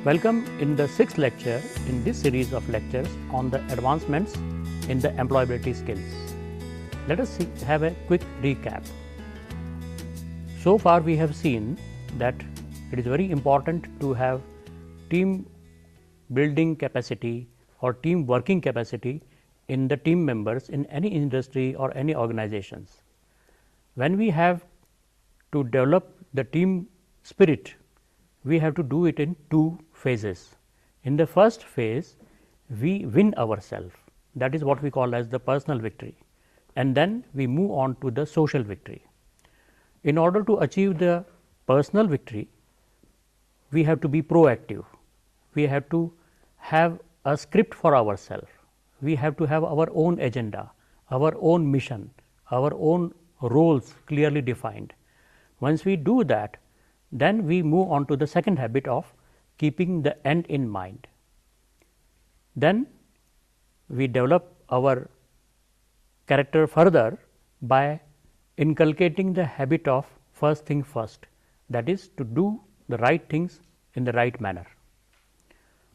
Welcome in the sixth lecture in this series of lectures on the advancements in the employability skills. Let us have a quick recap. So far we have seen that it is very important to have team building capacity or team working capacity in the team members in any industry or any organizations. When we have to develop the team spirit, we have to do it in two phases. In the first phase, we win ourselves, that is what we call as the personal victory, and then we move on to the social victory. In order to achieve the personal victory, we have to be proactive, we have to have a script for ourselves, we have to have our own agenda, our own mission, our own roles clearly defined. Once we do that, then we move on to the second habit of keeping the end in mind. Then we develop our character further by inculcating the habit of first thing first, that is to do the right things in the right manner.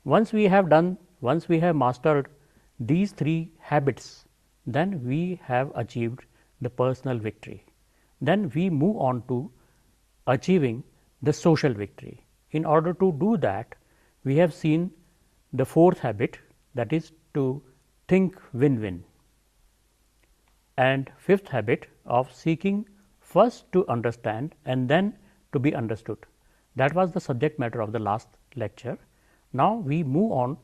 Once we have mastered these three habits, then we have achieved the personal victory. Then we move on to achieving the social victory. In order to do that, we have seen the fourth habit, that is to think win-win, and fifth habit of seeking first to understand and then to be understood. That was the subject matter of the last lecture. Now we move on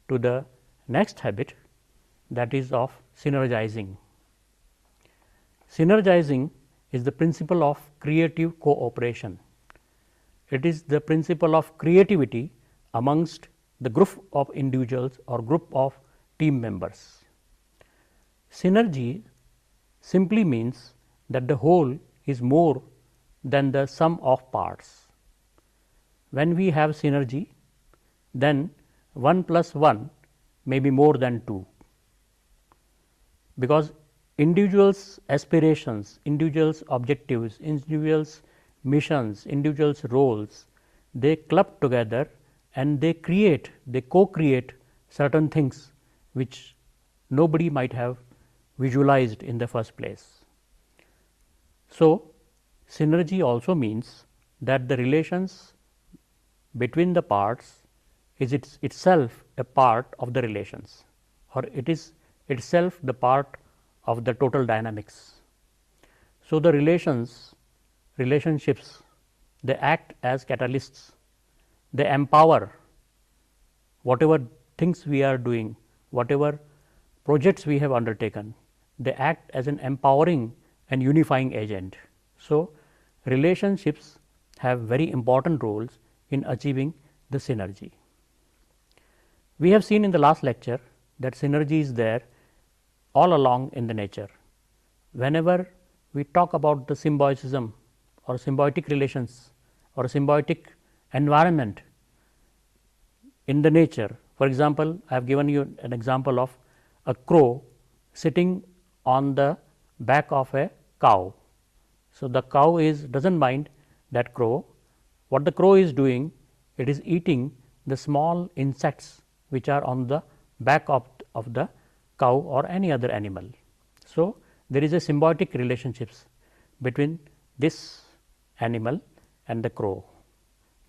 to the next habit, that is of synergizing. Synergizing is the principle of creative cooperation. It is the principle of creativity amongst the group of individuals or group of team members. Synergy simply means that the whole is more than the sum of parts. When we have synergy, then 1 plus 1 may be more than 2, because individuals' aspirations, individuals' objectives, individuals' missions, individuals' roles, they club together and they co-create certain things which nobody might have visualized in the first place. So, synergy also means that the relations between the parts is itself a part of the relations, or it is itself the part of the total dynamics. So, the relationships, they act as catalysts, they empower whatever things we are doing, whatever projects we have undertaken, they act as an empowering and unifying agent. So, relationships have very important roles in achieving the synergy. We have seen in the last lecture that synergy is there all along in the nature. Whenever we talk about the symbiotism or symbiotic relations or symbiotic environment in the nature, for example, I have given you an example of a crow sitting on the back of a cow. So, the cow doesn't mind that crow. What the crow is doing, it is eating the small insects which are on the back of the cow or any other animal. So, there is a symbiotic relationships between this animal and the crow.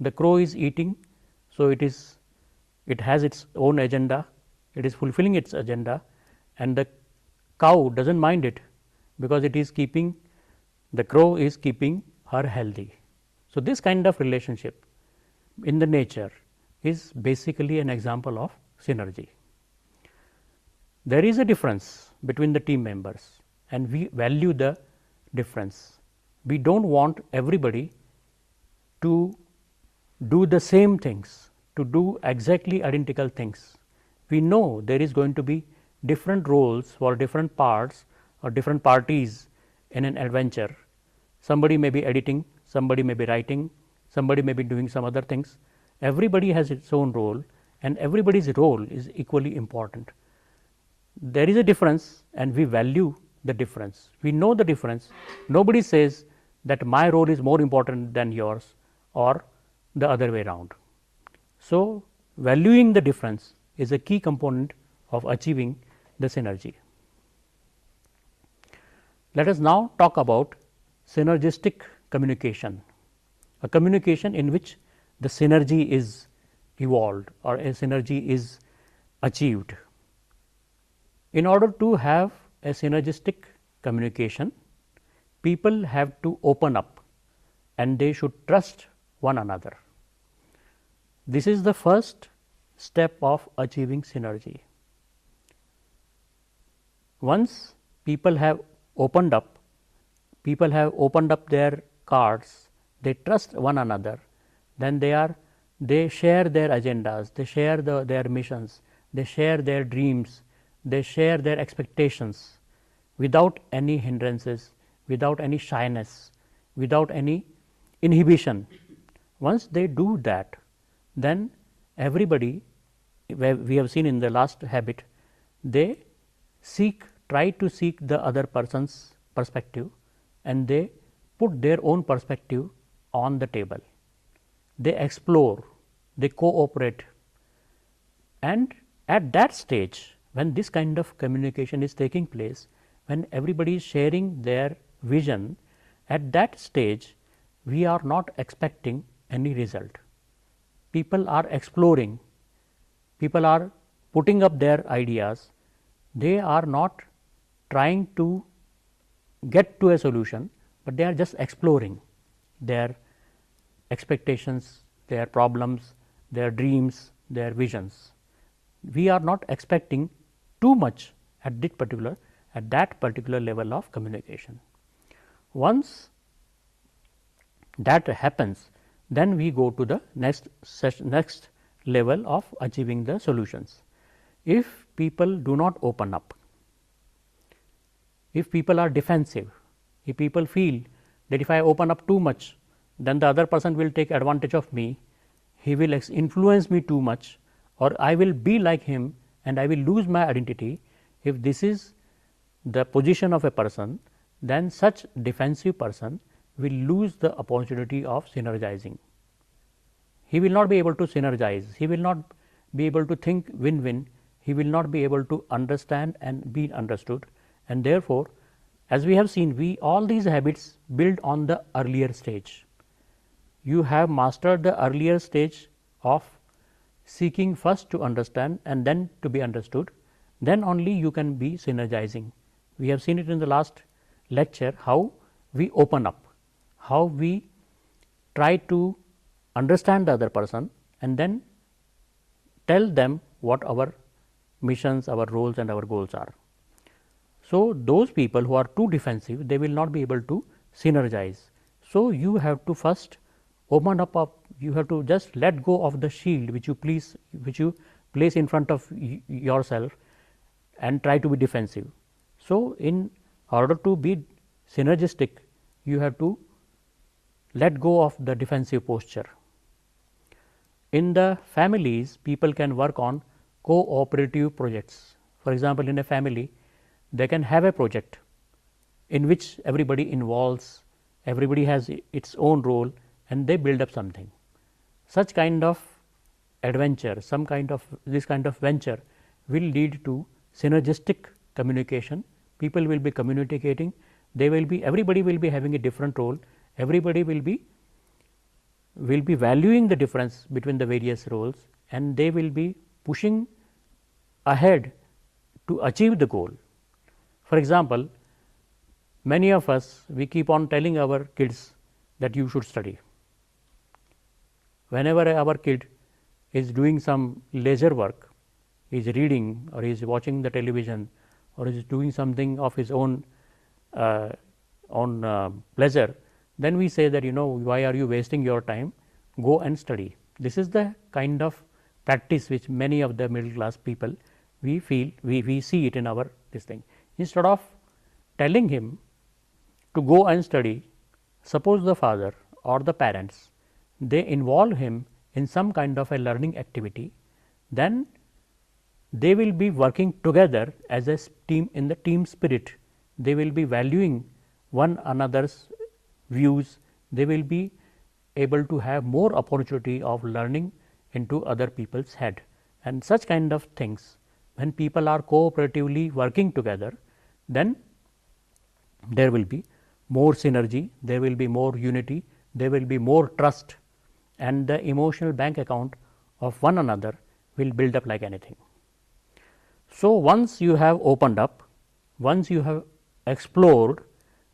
The crow is eating, so it has its own agenda, it is fulfilling its agenda, and the cow doesn't mind it, because the crow is keeping her healthy. So, this kind of relationship in the nature is basically an example of synergy. There is a difference between the team members, and we value the difference. We do not want everybody to do the same things, to do exactly identical things. We know there is going to be different roles for different parts or different parties in an adventure. Somebody may be editing, somebody may be writing, somebody may be doing some other things. Everybody has its own role, and everybody's role is equally important. There is a difference, and we value the difference. We know the difference. Nobody says that my role is more important than yours or the other way around. So, valuing the difference is a key component of achieving the synergy. Let us now talk about synergistic communication, a communication in which the synergy is evolved or a synergy is achieved. In order to have a synergistic communication, people have to open up and they should trust one another. This is the first step of achieving synergy. Once people have opened up their cards, they trust one another, then they share their agendas, they share their missions, they share their dreams, they share their expectations without any hindrances, without any shyness, without any inhibition. Once they do that, then everybody, we have seen in the last habit, they try to seek the other person's perspective and they put their own perspective on the table. They explore, they cooperate, and at that stage, when this kind of communication is taking place, when everybody is sharing their vision, at that stage we are not expecting any result. People are exploring, people are putting up their ideas, they are not trying to get to a solution, but they are just exploring their expectations, their problems, their dreams, their visions. We are not expecting too much at that particular level of communication. Once that happens, then we go to the next level of achieving the solutions. If people do not open up, if people are defensive, if people feel that if I open up too much, then the other person will take advantage of me, he will influence me too much, or I will be like him and I will lose my identity. If this is the position of a person, then such defensive person will lose the opportunity of synergizing. He will not be able to synergize, he will not be able to think win-win, he will not be able to understand and be understood, and therefore, as we have seen, all these habits build on the earlier stage. You have mastered the earlier stage of seeking first to understand and then to be understood, then only you can be synergizing. We have seen it in the last lecture how we open up, how we try to understand the other person and then tell them what our missions, our roles and our goals are. So, those people who are too defensive, they will not be able to synergize. So, you have to first open up, you have to just let go of the shield which you place in front of yourself and try to be defensive. So, in order to be synergistic, you have to let go of the defensive posture. In the families, people can work on cooperative projects. For example, in a family, they can have a project in which everybody involves, everybody has its own role and they build up something. Such kind of adventure, this kind of venture will lead to synergistic communication. People will be communicating, everybody will be having a different role, everybody will be valuing the difference between the various roles and they will be pushing ahead to achieve the goal. For example, many of us, we keep on telling our kids that you should study. Whenever our kid is doing some leisure work, he is reading or he is watching the television or he is doing something of his own pleasure, then we say that why are you wasting your time, go and study. This is the kind of practice which many of the middle class people we see it in our this thing. Instead of telling him to go and study, suppose the father or the parents, they involve him in some kind of a learning activity, then they will be working together as a team in the team spirit. They will be valuing one another's views, they will be able to have more opportunity of learning into other people's head. And such kind of things, when people are cooperatively working together, then there will be more synergy, there will be more unity, there will be more trust, and the emotional bank account of one another will build up like anything. So, once you have opened up, once you have explored,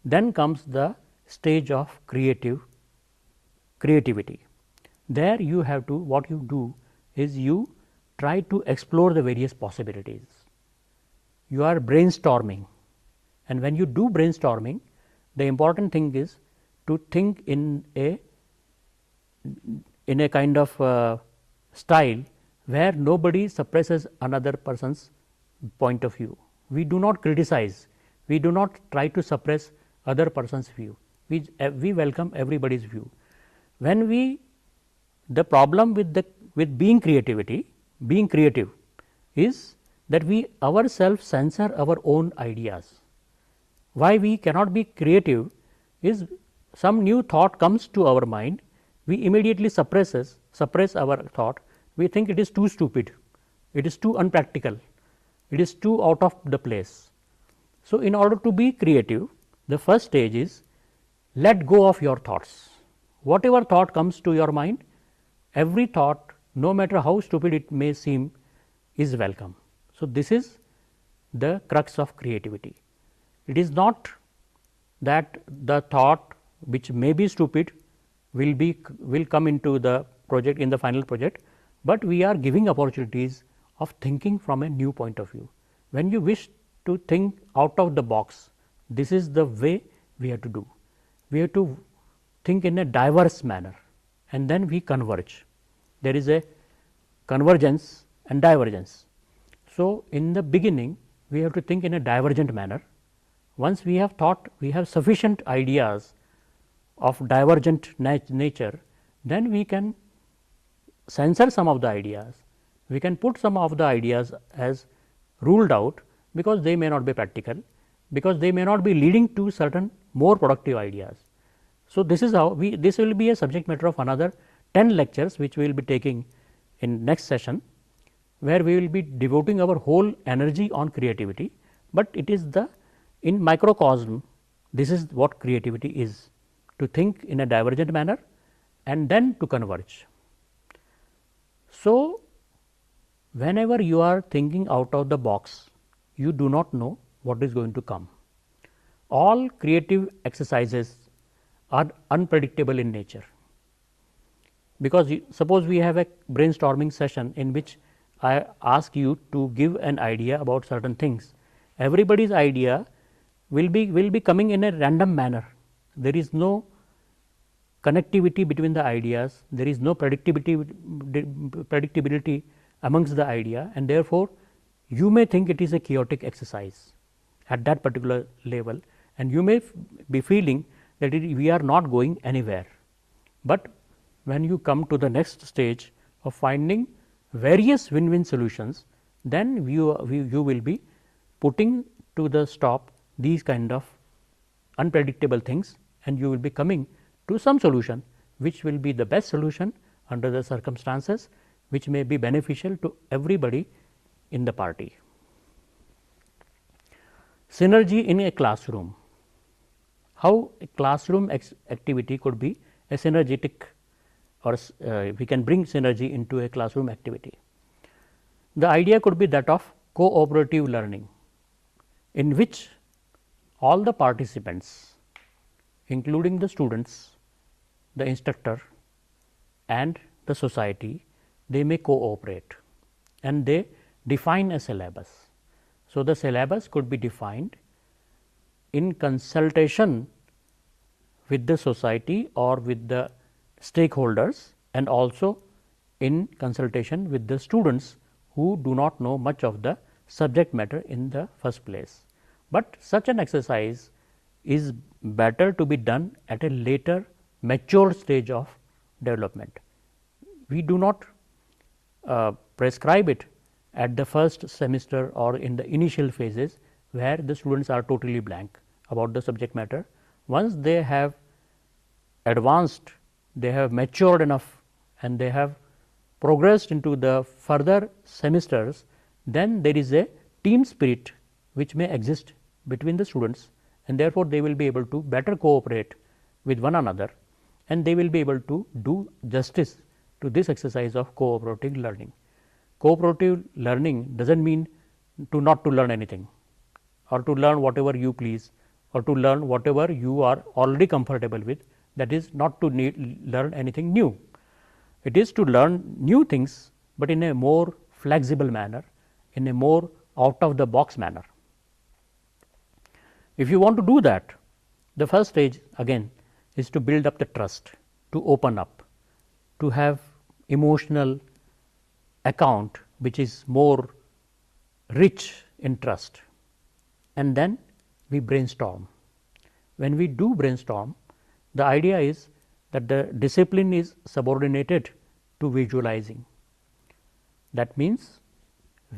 then comes the stage of creativity. There you have to, what you do is you try to explore the various possibilities. You are brainstorming, and when you do brainstorming, the important thing is to think in a kind of style where nobody suppresses another person's point of view. We do not criticize, we do not try to suppress other person's view, we welcome everybody's view. When we, the problem with being creative is that we ourselves censor our own ideas. Why we cannot be creative is, some new thought comes to our mind, we immediately suppress our thought, we think it is too stupid, it is too unpractical, it is too out of the place. So, in order to be creative, the first stage is let go of your thoughts. Whatever thought comes to your mind, every thought, no matter how stupid it may seem, is welcome. So, this is the crux of creativity. It is not that the thought which may be stupid will come into the project, in the final project, but we are giving opportunities of thinking from a new point of view. When you wish to think out of the box, this is the way we have to do. We have to think in a diverse manner, and then we converge. There is a convergence and divergence. So, in the beginning we have to think in a divergent manner. Once we have thought, we have sufficient ideas of divergent nature, then we can censor some of the ideas, we can put some of the ideas as ruled out, because they may not be practical, because they may not be leading to certain more productive ideas. So, this is how this will be a subject matter of another 10 lectures, which we will be taking in next session, where we will be devoting our whole energy on creativity, but it is the, in microcosm, this is what creativity is, to think in a divergent manner and then to converge. So, whenever you are thinking out of the box, you do not know what is going to come. All creative exercises are unpredictable in nature, because suppose we have a brainstorming session in which I ask you to give an idea about certain things. Everybody's idea will be coming in a random manner. There is no connectivity between the ideas, there is no predictability amongst the idea, and therefore, you may think it is a chaotic exercise at that particular level, and you may be feeling that we are not going anywhere. But when you come to the next stage of finding various win-win solutions, then you will be putting to the stop these kind of unpredictable things, and you will be coming to some solution which will be the best solution under the circumstances, which may be beneficial to everybody in the party. Synergy in a classroom. How a classroom activity could be a synergetic, or we can bring synergy into a classroom activity. The idea could be that of cooperative learning, in which all the participants, including the students, the instructor and the society, they may cooperate and they define a syllabus. So, the syllabus could be defined in consultation with the society or with the stakeholders, and also in consultation with the students who do not know much of the subject matter in the first place. But such an exercise is better to be done at a later mature stage of development. We do not prescribe it at the first semester or in the initial phases, where the students are totally blank about the subject matter. Once they have advanced, they have matured enough, and they have progressed into the further semesters, then there is a team spirit which may exist between the students, and therefore, they will be able to better cooperate with one another, and they will be able to do justice to this exercise of cooperative learning. Cooperative learning does not mean to not to learn anything, or to learn whatever you please, or to learn whatever you are already comfortable with, that is not to learn anything new. It is to learn new things, but in a more flexible manner, in a more out of the box manner. If you want to do that, the first stage again is to build up the trust, to open up, to have emotional account which is more rich in trust, and then we brainstorm. When we do brainstorm, the idea is that the discipline is subordinated to visualizing. That means,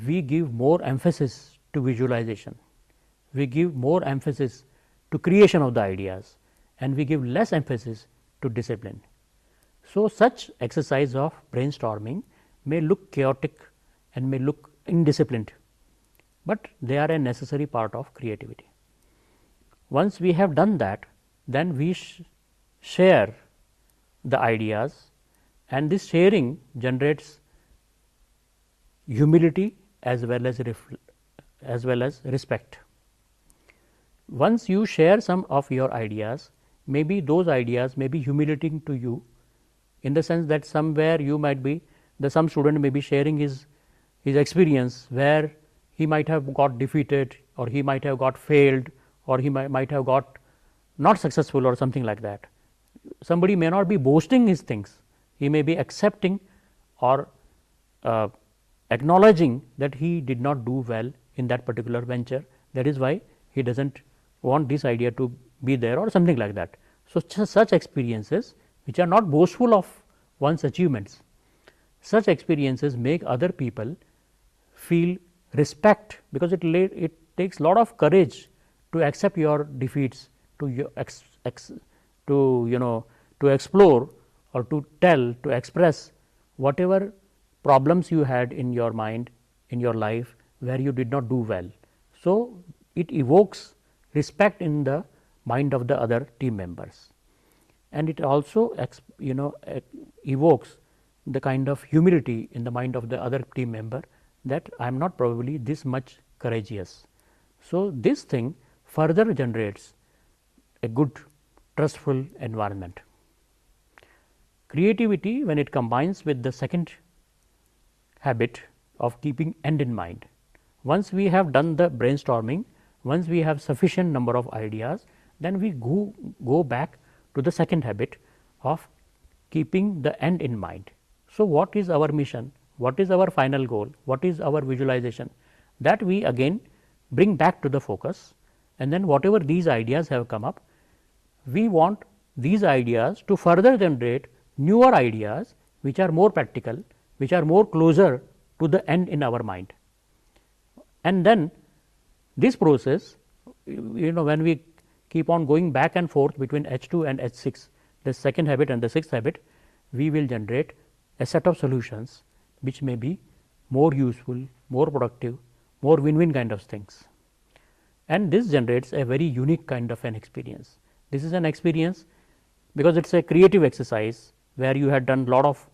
we give more emphasis to visualization, we give more emphasis to creation of the ideas, and we give less emphasis to discipline. So, such exercise of brainstorming may look chaotic and may look indisciplined, but they are a necessary part of creativity. Once we have done that, then we share the ideas, and this sharing generates humility as well as respect. Once you share some of your ideas, maybe those ideas may be humiliating to you, in the sense that somewhere you might be, some student may be sharing his experience where he might have got defeated, or he might have got failed, or he might have got not successful or something like that. Somebody may not be boasting his things, he may be accepting or acknowledging that he did not do well in that particular venture, that is why he does not want this idea to be there or something like that. So, such experiences which are not boastful of one's achievements, such experiences make other people feel respect, because it takes lot of courage to accept your defeats, to explore or to tell, to express whatever problems you had in your mind, in your life, where you did not do well. So, it evokes respect in the mind of the other team members, and it also evokes the kind of humility in the mind of the other team member, that I am not probably this much courageous. So, this thing further generates a good trustful environment. Creativity, when it combines with the second habit of keeping end in mind, once we have done the brainstorming, once we have sufficient number of ideas, then we go back to the second habit of keeping the end in mind. So, what is our mission? What is our final goal? What is our visualization? That we again bring back to the focus, and then whatever these ideas have come up, we want these ideas to further generate newer ideas which are more practical, which are more closer to the end in our mind. And then this process, when we keep on going back and forth between H2 and H6, the second habit and the sixth habit, we will generate a set of solutions which may be more useful, more productive, more win-win kind of things. And this generates a very unique kind of an experience. This is an experience because it is a creative exercise where you had done lot of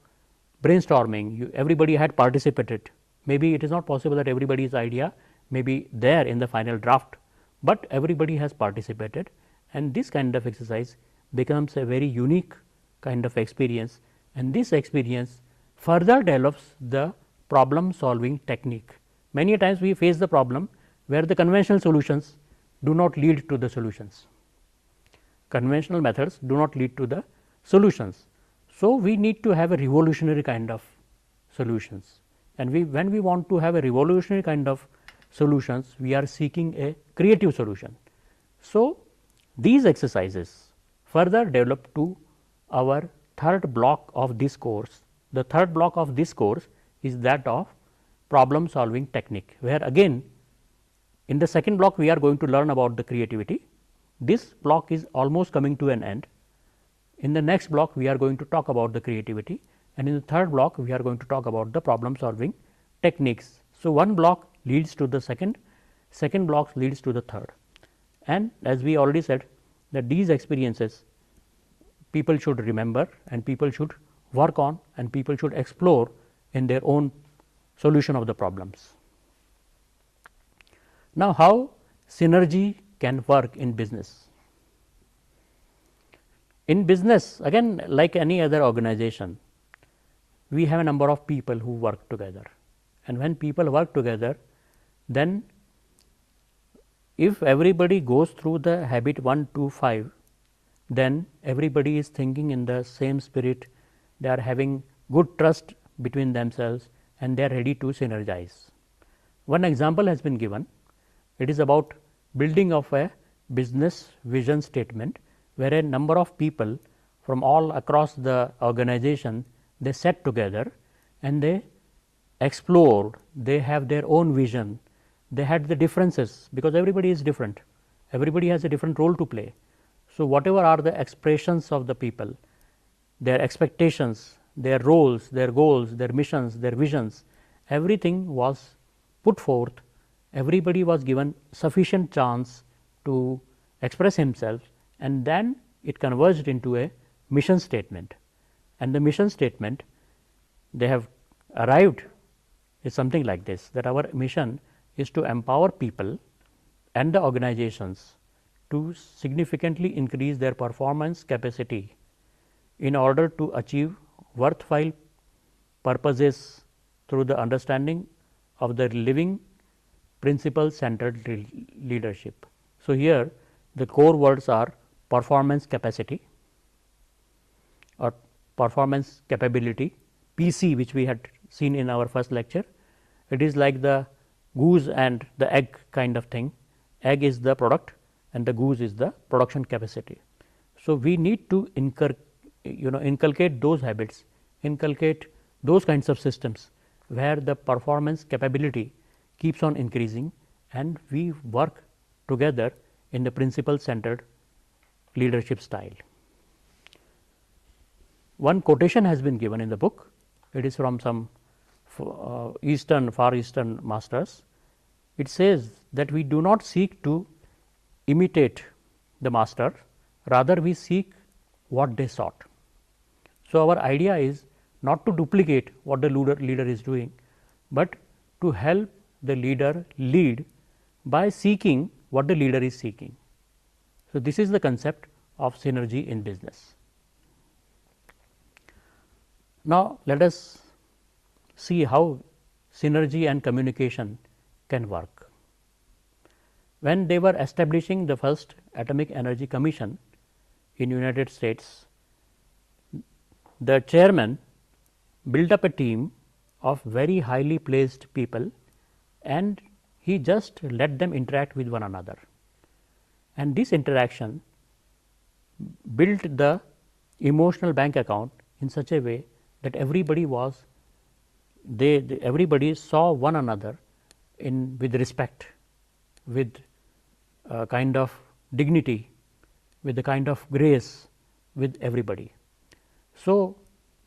brainstorming, everybody had participated. Maybe it is not possible that everybody's idea may be there in the final draft, but everybody has participated, and this kind of exercise becomes a very unique kind of experience, and this experience further develops the problem solving technique. Many times we face the problem where the conventional solutions do not lead to the solutions. Conventional methods do not lead to the solutions. So, we need to have a revolutionary kind of solutions, and when we want to have a revolutionary kind of solutions, we are seeking a creative solution. So, these exercises further develop to our third block of this course. The third block of this course is that of problem solving technique, where again in the second block we are going to learn about the creativity. This block is almost coming to an end. In the next block we are going to talk about the creativity, and in the third block we are going to talk about the problem solving techniques. So, one block leads to the second block leads to the third, and as we already said that these experiences people should remember and people should work on and people should explore in their own solution of the problems. Now, how synergy can work in business? In business, again, like any other organization, we have a number of people who work together, and when people work together, then if everybody goes through the habit 1 to 5, then everybody is thinking in the same spirit, they are having good trust between themselves and they are ready to synergize. One example has been given, it is about building of a business vision statement, where a number of people from all across the organization, they sat together and they explored, they have their own vision, they had the differences, because everybody is different, everybody has a different role to play. So, whatever are the expressions of the people, their expectations, their roles, their goals, their missions, their visions, everything was put forth, everybody was given sufficient chance to express himself, and then it converged into a mission statement. And the mission statement they have arrived is something like this, that our mission is to empower people and the organizations to significantly increase their performance capacity in order to achieve worthwhile purposes through the understanding of the living principle centered leadership. So, here the core words are performance capacity or performance capability, PC, which we had seen in our first lecture. It is like the goose and the egg kind of thing. Egg is the product and the goose is the production capacity. So, we need to inculcate those habits, inculcate those kinds of systems where the performance capability keeps on increasing and we work together in the principle centered leadership style. One quotation has been given in the book, it is from some Far Eastern masters. It says that we do not seek to imitate the master, rather we seek what they sought. So, our idea is not to duplicate what the leader is doing, but to help the leader lead by seeking what the leader is seeking. So, this is the concept of synergy in business. Now, let us see how synergy and communication can work. When they were establishing the first Atomic Energy Commission in United States, the chairman built up a team of very highly placed people and he just let them interact with one another. And this interaction built the emotional bank account in such a way that everybody was everybody saw one another with respect, with a kind of dignity, with a kind of grace with everybody. So,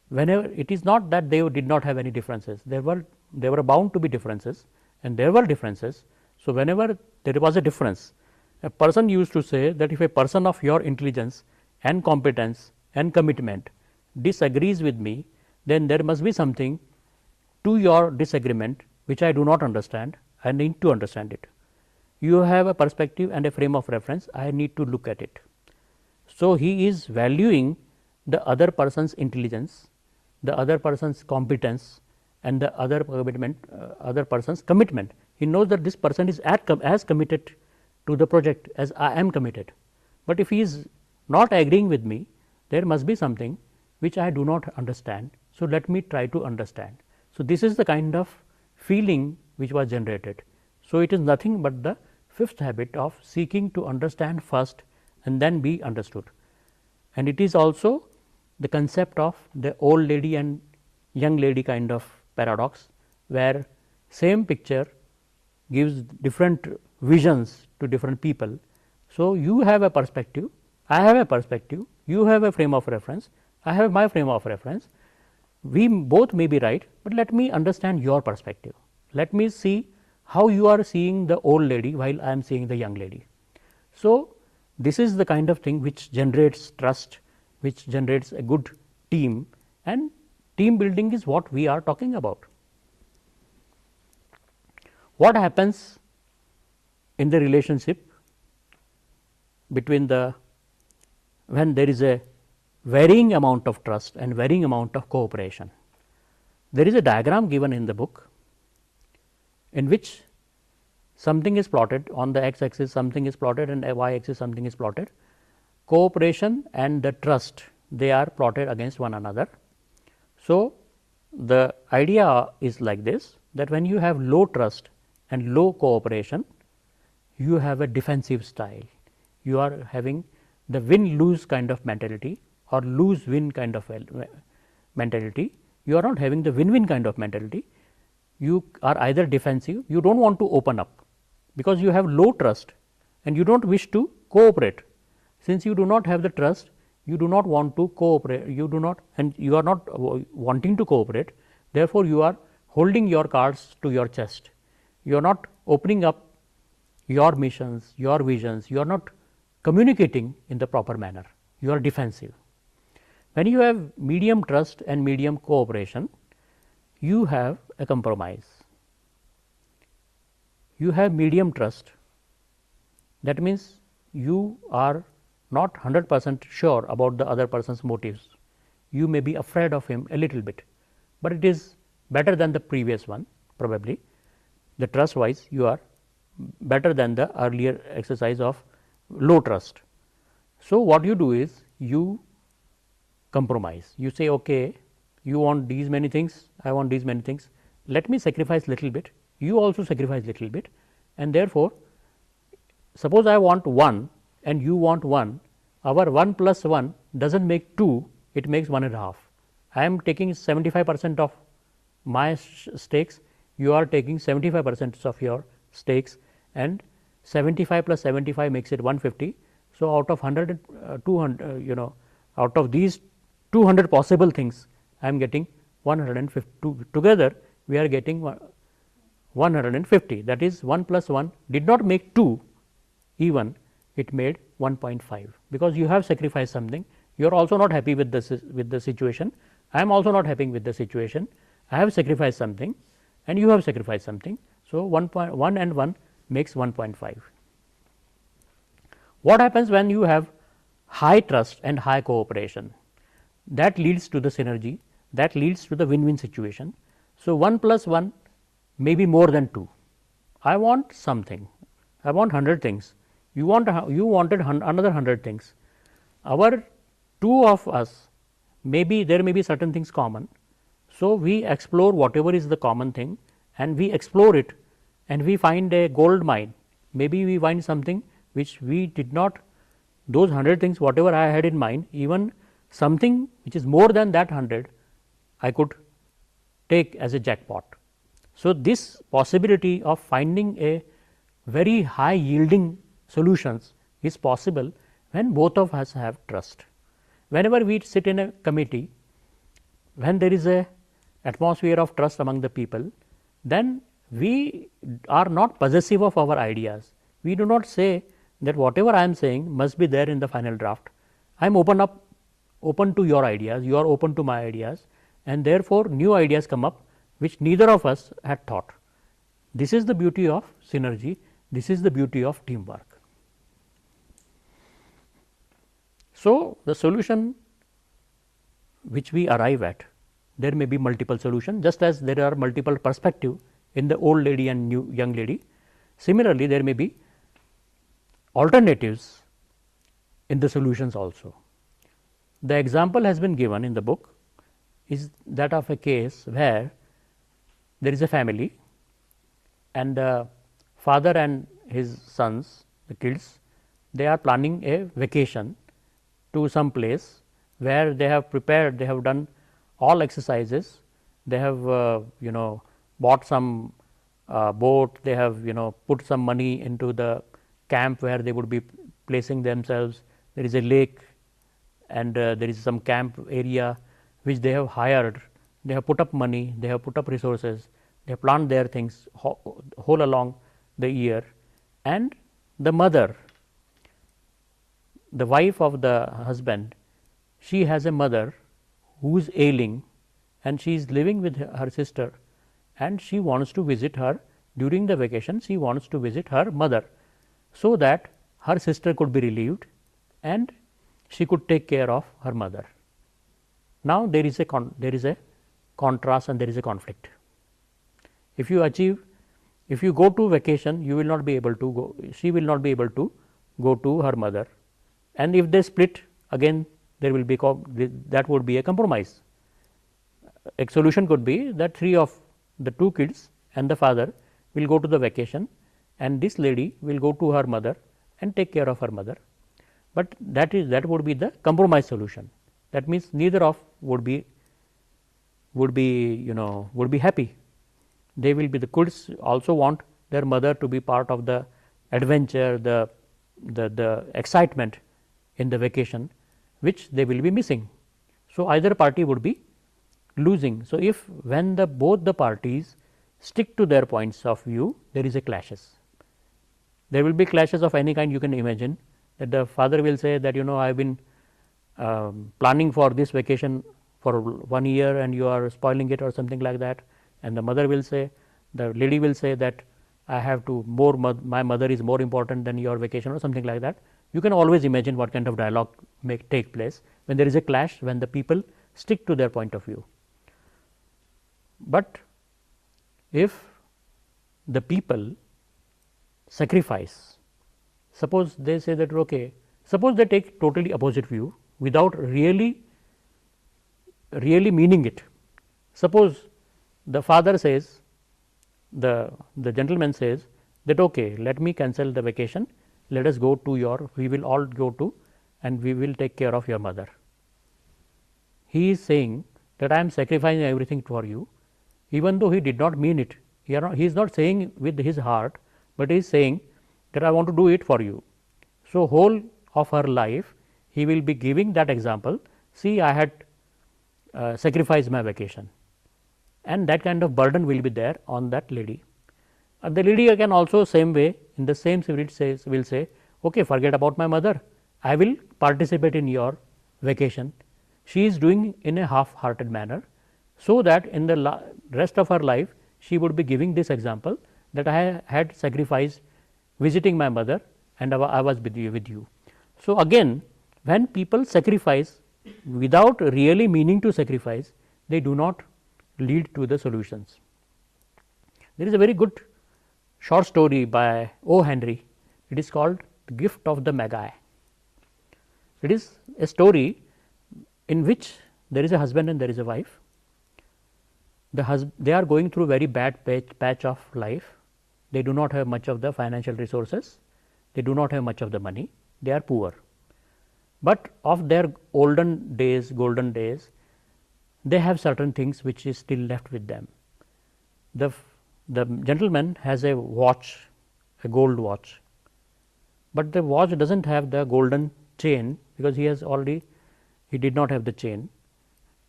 whenever it is not that they did not have any differences, there were bound to be differences and there were differences. So, whenever there was a difference, a person used to say that if a person of your intelligence and competence and commitment disagrees with me, then there must be something to your disagreement which I do not understand, I need to understand it. You have a perspective and a frame of reference, I need to look at it. So, he is valuing the other person's intelligence, the other person's competence and the other person's commitment. He knows that this person is as committed to the project as I am committed, but if he is not agreeing with me, there must be something which I do not understand. So, let me try to understand. So, this is the kind of feeling which was generated. So, it is nothing but the fifth habit of seeking to understand first and then be understood. And it is also the concept of the old lady and young lady kind of paradox, where same picture gives different visions to different people. So, you have a perspective, I have a perspective, you have a frame of reference, I have my frame of reference. we both may be right, but let me understand your perspective. Let me see how you are seeing the old lady while I am seeing the young lady. So, this is the kind of thing which generates trust, which generates a good team, and team building is what we are talking about. What happens in the relationship between the when there is a varying amount of trust and varying amount of cooperation? There is a diagram given in the book in which something is plotted on the x axis, something is plotted, and y axis something is plotted. Cooperation and the trust, they are plotted against one another. So, the idea is like this, that when you have low trust and low cooperation, you have a defensive style. You are having the win lose kind of mentality or lose win kind of mentality. You are not having the win win kind of mentality. You are either defensive, you do not want to open up, because you have low trust and you do not wish to cooperate. Since you do not have the trust, you do not want to cooperate, you do not, and you are not wanting to cooperate. Therefore, you are holding your cards to your chest. You are not opening up your missions, your visions, you are not communicating in the proper manner, you are defensive. When you have medium trust and medium cooperation, you have a compromise. You have medium trust, that means you are not 100% sure about the other person's motives. You may be afraid of him a little bit, but it is better than the previous one. Probably the trust wise you are better than the earlier exercise of low trust. So, what you do is you compromise. You say, okay, you want these many things, I want these many things, let me sacrifice little bit, you also sacrifice little bit, and therefore, suppose I want 1 and you want 1, our 1 plus 1 does not make 2, it makes 1.5. I am taking 75% of my stakes, you are taking 75% of your stakes, and 75 plus 75 makes it 150. So, out of 100, 200, out of these 200 possible things, I am getting 150. Together, we are getting 150. That is 1 plus 1 did not make 2 even, it made 1.5, because you have sacrificed something. You are also not happy with the situation. I am also not happy with the situation. I have sacrificed something and you have sacrificed something. So, 1.1 and 1 makes 1.5. What happens when you have high trust and high cooperation? That leads to the synergy, that leads to the win-win situation. So, 1 plus 1 may be more than 2. I want something, I want 100 things, you wanted another 100 things. Our two of us, maybe there may be certain things common. So, we explore whatever is the common thing and we explore it and we find a gold mine. Maybe we find something which we did not, those 100 things whatever I had in mind, even something which is more than that 100 I could take as a jackpot. So, this possibility of finding a very high yielding solutions is possible when both of us have trust. Whenever we sit in a committee, when there is a atmosphere of trust among the people, then we are not possessive of our ideas. We do not say that whatever I am saying must be there in the final draft. I am open to your ideas, you are open to my ideas, and therefore, new ideas come up which neither of us had thought. This is the beauty of synergy, this is the beauty of teamwork. So, the solution which we arrive at, there may be multiple solutions, just as there are multiple perspectives in the old lady and young lady. Similarly, there may be alternatives in the solutions also. The example has been given in the book is that of a case where there is a family and the father and his sons, the kids, they are planning a vacation to some place where they have prepared, they have done all exercises, they have bought some boat, they have put some money into the camp where they would be placing themselves. There is a lake and there is some camp area which they have hired. they have put up money, they have put up resources, they have planned their things whole along the year, and the mother, the wife of the husband, she has a mother who is ailing and she is living with her sister, and she wants to visit her during the vacation. She wants to visit her mother, so that her sister could be relieved and she could take care of her mother. Now, there is a contrast and there is a conflict. If you go to vacation, you will not be able to go, she will not be able to go to her mother, and if they split, again there will be that would be a compromise. A solution could be that 3 of the 2 kids and the father will go to the vacation, and this lady will go to her mother and take care of her mother, but that would be the compromise solution. That means neither of would be happy. They will be, the kids also want their mother to be part of the adventure, the excitement in the vacation, which they will be missing. So, either party would be losing. So, if when both the parties stick to their points of view, there is a clashes. There will be clashes of any kind you can imagine, that the father will say that I have been planning for this vacation for 1 year and you are spoiling it or something like that, and the mother will say, the lady will say that I have to my mother is more important than your vacation or something like that. You can always imagine what kind of dialogue may take place when there is a clash, when the people stick to their point of view. But if the people sacrifice, suppose they say that okay, suppose they take totally opposite view without really meaning it. Suppose the father says, the gentleman says that okay, let me cancel the vacation, let us go to we will all go to and we will take care of your mother. He is saying that I am sacrificing everything for you, even though he did not mean it. He is not saying with his heart, but he is saying that I want to do it for you. So, whole of her life he will be giving that example, see I had sacrificed my vacation, and that kind of burden will be there on that lady. And the lady again also same way, in the same spirit will say okay, forget about my mother, I will participate in your vacation. She is doing in a half hearted manner, so that in the rest of her life she would be giving this example that I had sacrificed visiting my mother and I was with you. So, again when people sacrifice without really meaning to sacrifice, they do not lead to the solutions. There is a very good short story by O. Henry. It is called The Gift of the Magi. It is a story in which there is a husband and there is a wife. They are going through very bad patch of life. They do not have much of the financial resources. They do not have much of the money. They are poor. But of their golden days, they have certain things which is still left with them. The gentleman has a watch, a gold watch, but the watch does not have the golden chain, because he did not have the chain,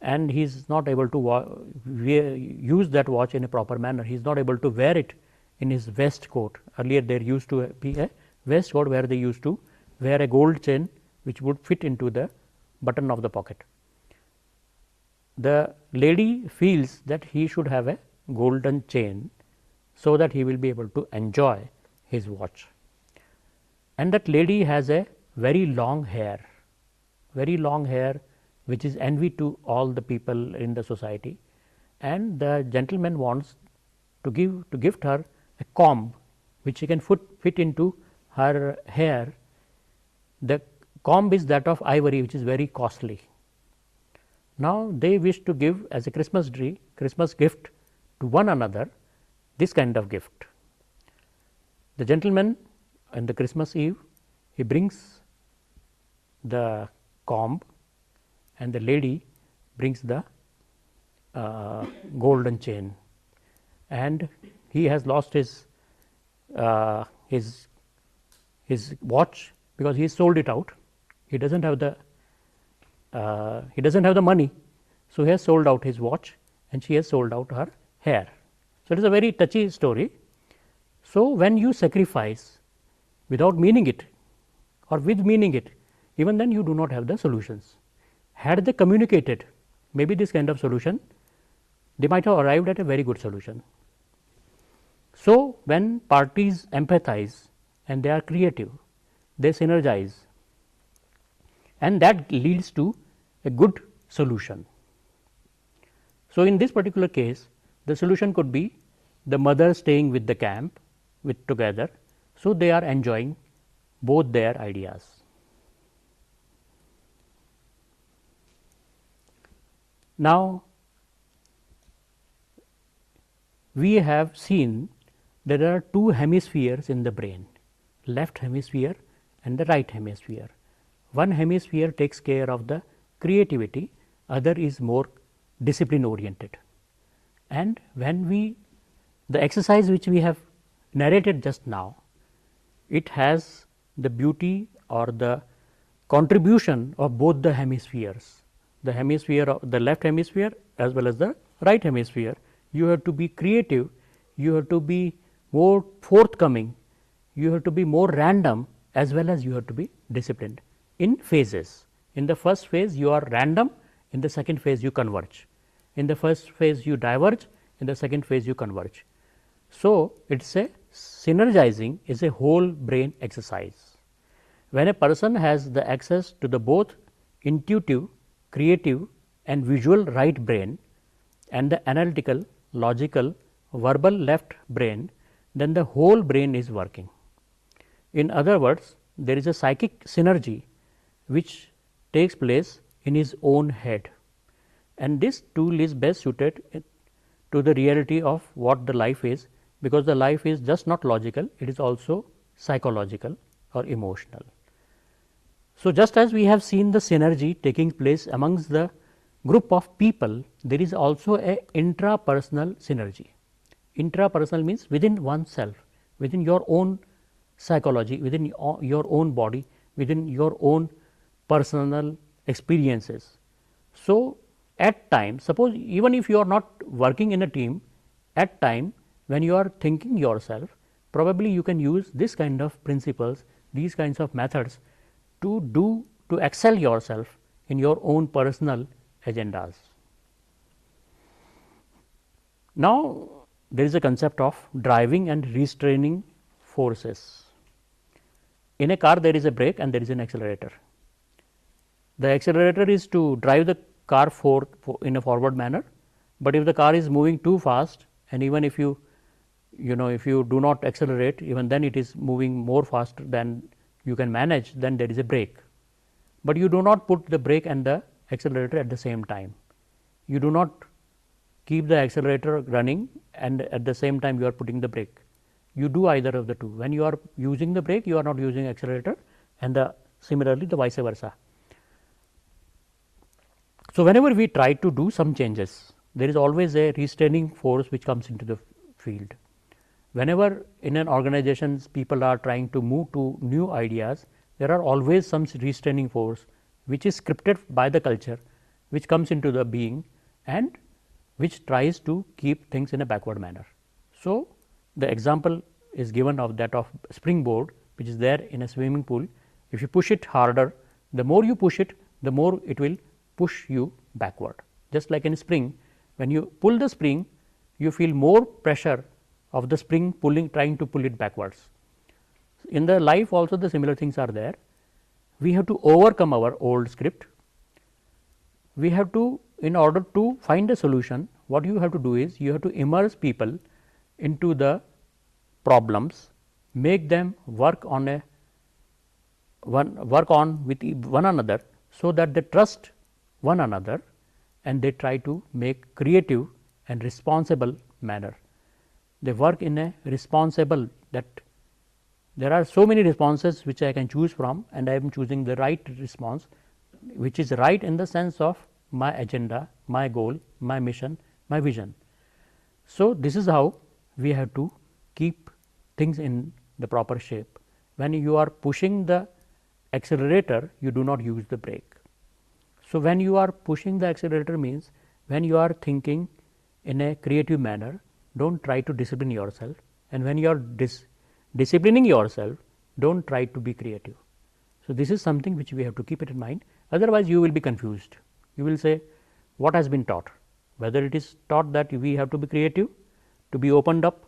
and he is not able to use that watch in a proper manner. He is not able to wear it in his waistcoat. Earlier there used to be a waistcoat where they used to wear a gold chain which would fit into the button of the pocket. The lady feels that he should have a golden chain, so that he will be able to enjoy his watch. And that lady has a very long hair which is envy to all the people in the society, and the gentleman wants to gift her a comb which he can fit into her hair. The comb is that of ivory, which is very costly. Now, they wish to give as a Christmas gift to one another this kind of gift. The gentleman on the Christmas Eve, he brings the comb, and the lady brings the golden chain, and he has lost his watch because he sold it out. He does not have the money, so he has sold out his watch, and she has sold out her hair. So, it is a very touchy story. So, when you sacrifice without meaning it or with meaning it, even then you do not have the solutions. Had they communicated maybe this kind of solution, they might have arrived at a very good solution. So, when parties empathize and they are creative, they synergize, and that leads to a good solution. So, in this particular case, the solution could be the mother staying with the camp with together. So, they are enjoying both their ideas. Now, we have seen that there are two hemispheres in the brain, left hemisphere and the right hemisphere. One hemisphere takes care of the creativity, other is more discipline oriented. And when the exercise which we have narrated just now, it has the beauty or the contribution of both the hemispheres, the hemisphere of the left hemisphere as well as the right hemisphere. You have to be creative, you have to be more forthcoming, you have to be more random, as well as you have to be disciplined in phases. In the first phase you are random, in the second phase you converge. In the first phase you diverge, in the second phase you converge. So, it is a synergizing is a whole brain exercise. When a person has the access to the both intuitive, creative and visual right brain and the analytical, logical, verbal left brain, then the whole brain is working. In other words, there is a psychic synergy which takes place in his own head, and this tool is best suited to the reality of what the life is, because the life is just not logical, it is also psychological or emotional. So, just as we have seen the synergy taking place amongst the group of people, there is also a intrapersonal synergy. Intrapersonal means within oneself, within your own psychology, within your own body, within your own personal experiences. So, at times, suppose even if you are not working in a team, at time when you are thinking yourself, probably you can use this kind of principles, these kinds of methods to excel yourself in your own personal agendas. Now, there is a concept of driving and restraining forces. In a car, there is a brake and there is an accelerator. The accelerator is to drive the car in a forward manner, but if the car is moving too fast, and even if you do not accelerate, even then it is moving more faster than you can manage, then there is a brake. But you do not put the brake and the accelerator at the same time. You do not keep the accelerator running and at the same time you are putting the brake. You do either of the two. When you are using the brake, you are not using accelerator, and similarly the vice versa. So, whenever we try to do some changes, there is always a restraining force which comes into the field. Whenever in an organization people are trying to move to new ideas, there are always some restraining force which is scripted by the culture, which comes into the being and which tries to keep things in a backward manner. So, the example is given of that of springboard, which is there in a swimming pool. If you push it harder, the more you push it, the more it will push you backward. Just like in spring, when you pull the spring, you feel more pressure of the spring trying to pull it backwards. In the life also the similar things are there. We have to overcome our old script. We have to, in order to find a solution, what you have to do is you have to immerse people into the problems, make them work on with one another, so that they trust one another and they try to make creative and responsible manner. They work in a responsible, that there are so many responses which I can choose from, and I am choosing the right response, which is right in the sense of my agenda, my goal, my mission, my vision. So, this is how we have to keep things in the proper shape. When you are pushing the accelerator, you do not use the brake. So, when you are pushing the accelerator means when you are thinking in a creative manner. Don't try to discipline yourself, and when you are disciplining yourself, don't try to be creative. So, this is something which we have to keep it in mind, otherwise you will be confused. You will say what has been taught, whether it is taught that we have to be creative, to be opened up,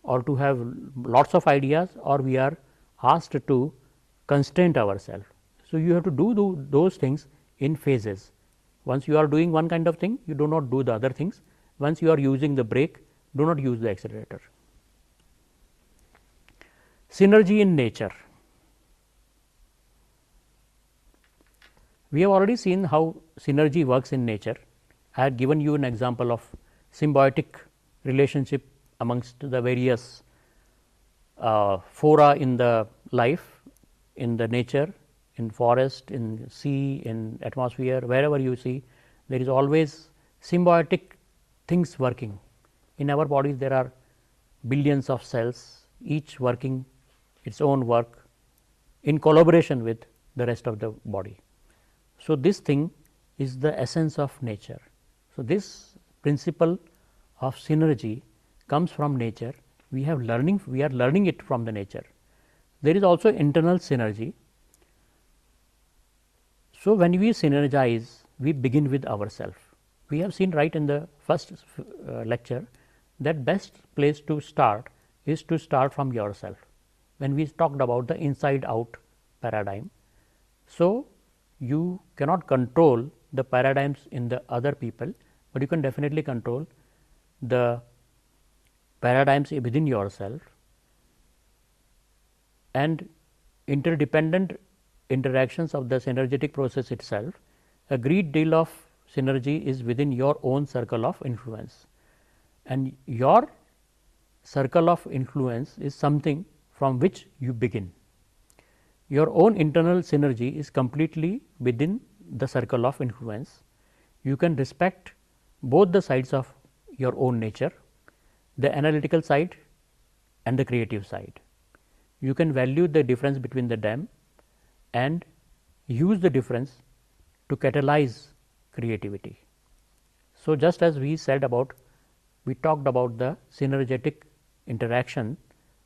or to have lots of ideas, or we are asked to constrain ourselves. So, you have to do those things in phases. Once you are doing one kind of thing, you do not do the other things. Once you are using the brake, do not use the accelerator. Synergy in nature. We have already seen how synergy works in nature. I had given you an example of symbiotic relationship amongst the various fora in the life, in the nature, in forest, in sea, in atmosphere, wherever you see, there is always symbiotic things working. In our bodies, there are billions of cells, each working its own work in collaboration with the rest of the body. So, this thing is the essence of nature. So, this principle of synergy comes from nature. We are learning it from the nature. There is also internal synergy. So, when we synergize, we begin with ourselves. We have seen right in the first lecture that best place to start is to start from yourself, when we talked about the inside out paradigm. So, you cannot control the paradigms in the other people, but you can definitely control the paradigms within yourself, and interdependent interactions of the synergetic process itself. A great deal of synergy is within your own circle of influence, and your circle of influence is something from which you begin. Your own internal synergy is completely within the circle of influence. You can respect both the sides of your own nature, the analytical side and the creative side. You can value the difference between them and use the difference to catalyze creativity. So, just as we talked about the synergetic interaction,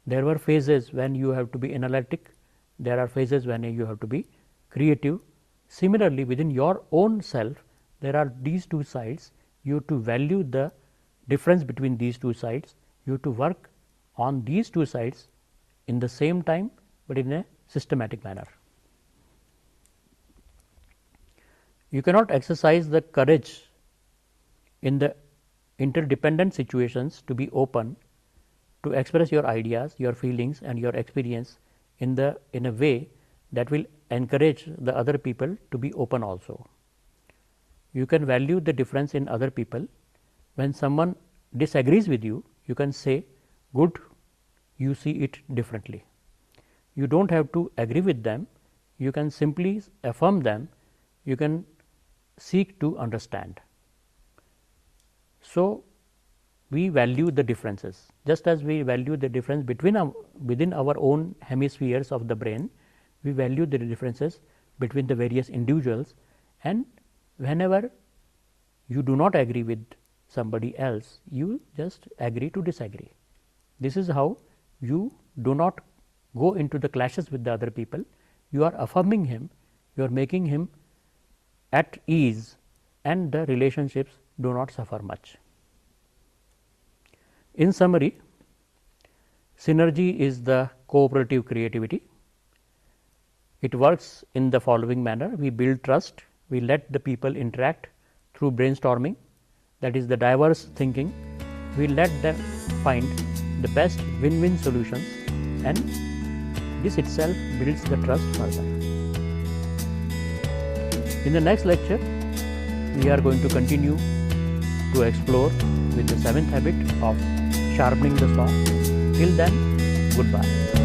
there were phases when you have to be analytic, there are phases when you have to be creative. Similarly, within your own self, there are these two sides. You have to value the difference between these two sides. You have to work on these two sides in the same time, but in a systematic manner. You cannot exercise the courage in the interdependent situations to be open, to express your ideas, your feelings and your experience in a way that will encourage the other people to be open also. You can value the difference in other people. When someone disagrees with you, you can say, good, you see it differently. You do not have to agree with them, you can simply affirm them, you can seek to understand. So, we value the differences, just as we value the difference within our own hemispheres of the brain, we value the differences between the various individuals, and whenever you do not agree with somebody else, you just agree to disagree. This is how you do not go into the clashes with the other people, you are affirming him, you are making him at ease, and the relationships do not suffer much. In summary, synergy is the cooperative creativity. It works in the following manner: we build trust, we let the people interact through brainstorming, that is the diverse thinking, we let them find the best win-win solutions, and this itself builds the trust further. In the next lecture, we are going to continue to explore with the 7th habit of sharpening the saw. Till then, goodbye.